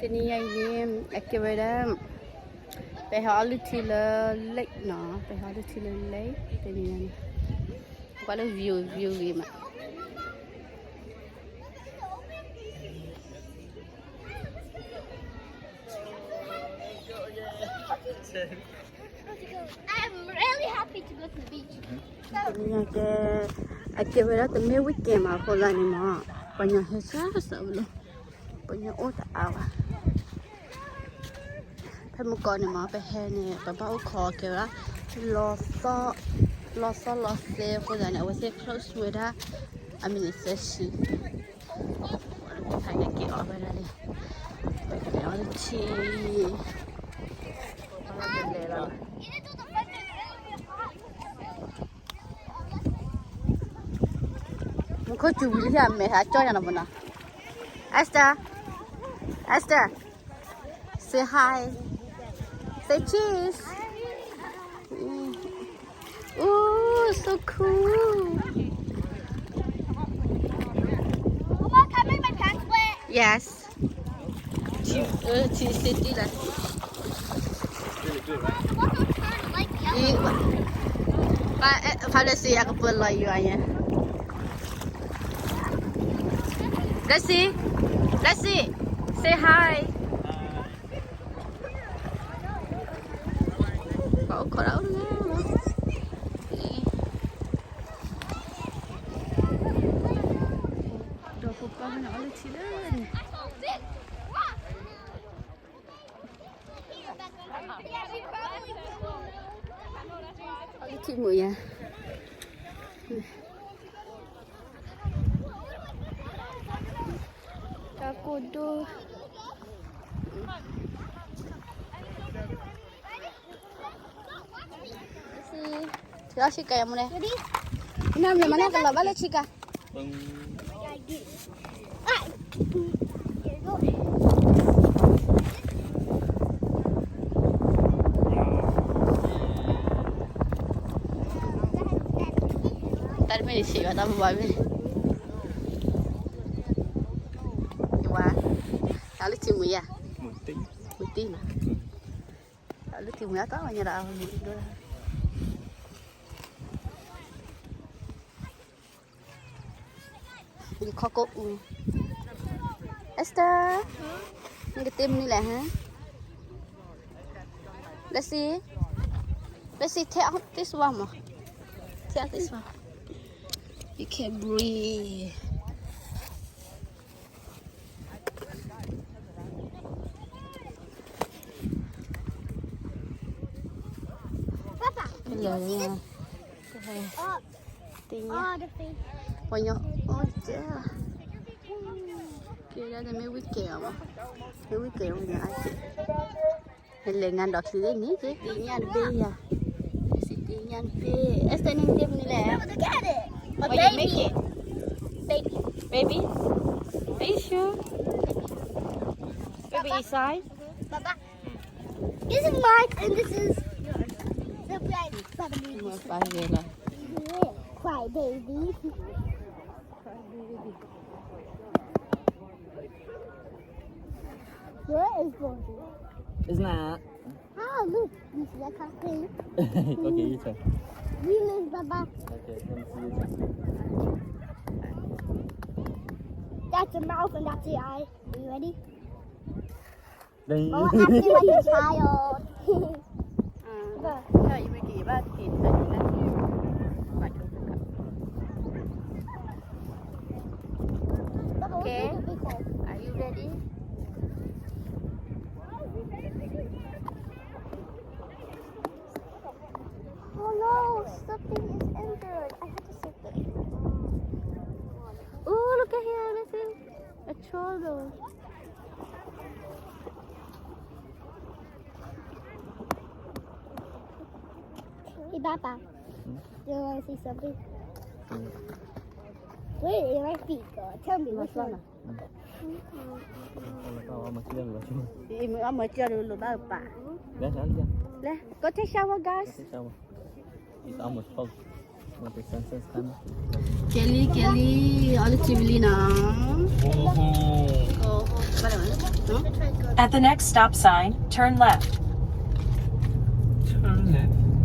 Cái này em cái vậy đóไปหาลูกทีละเล็กเนาะไปหาลูกทีละเล็กเป็นยังไงก็เลยวิวดีมั้ยI'm really happy to go to the beach. เนี่ยแกเวลาแต่ไม่วิกเกมาคนละนี่มั้งปัญญาเฮซ่าสับเลยปัญญาโอ้ตาอ่ะถ้าเมื่อก่อนเนี่ยมาไปแห่เนี่ยป้าป้าขอเกี่ยวกับลอเซ่คนละเนี่ยว่าเซ่ close with her I mean it's a she ถ่ายเนี่ยเกี่ยวกับอะไรไปกันแล้วที่มันก็จูบเลยอะแม่หาจ้อยนะบุญนะ Esther say hi say cheese ooh so cool Mama, can I make my pants wet? yes cheese city lah Like yellow. Pada siapa pelai you aja Let's see say hi kau korang dah papa nak oleh cilen oleh cimu ya takut tu Sila Chika yang mana? Ready? Ini mana kalau balik Chika? Ah. Here you go. Tadi mana sih? Apa buat ni? Iwa, lalu cimu ya? Muti lah. Lalu cimu ya tahu nyerah awal itu. Đi kho cốt Esther những cái tim này là hả let's see take this one more take this one you can breathe Papa. giờ nha Oh, tiền the face. bao nhiêu ôi chết kia ra đây mấy quý kèo mà mấy quý kèo nhà ai chị hay là ngàn đọt thì đấy nhé chứ tiền nhà bê à tiền nhà bê Esther nên tiêm này lẹ Look at it. A Why you make baby. it baby are you sure baby inside Papa. This is mine and this is yours. Surprise. Papa. mà phải về là Cry baby. Where is Bonnie? It's not. Oh, look. This is a cocktail. Okay, you try. Really, Papa. Okay, let me see you That's the mouth and that's the eye. Are you ready? try. Oh, acting like a child. Thôi vậy chị ba thịt là gì đó mà chúng ta Papa, Okay. what's the big one? are you ready Oh no, something is entered. I have to sit there. oh look at here listen a troll Hey, Papa. Do you want to see something? Where did my feet go? Tell me which one. Kau masih yang lucu. Im ở mở chơi dulu baru pak. Dah, dah. Lah, go take shower guys. Sama. It's almost full. Want the sunset time? Kelly, Olive Oh. Oh, At the next stop sign, turn left. Turn left.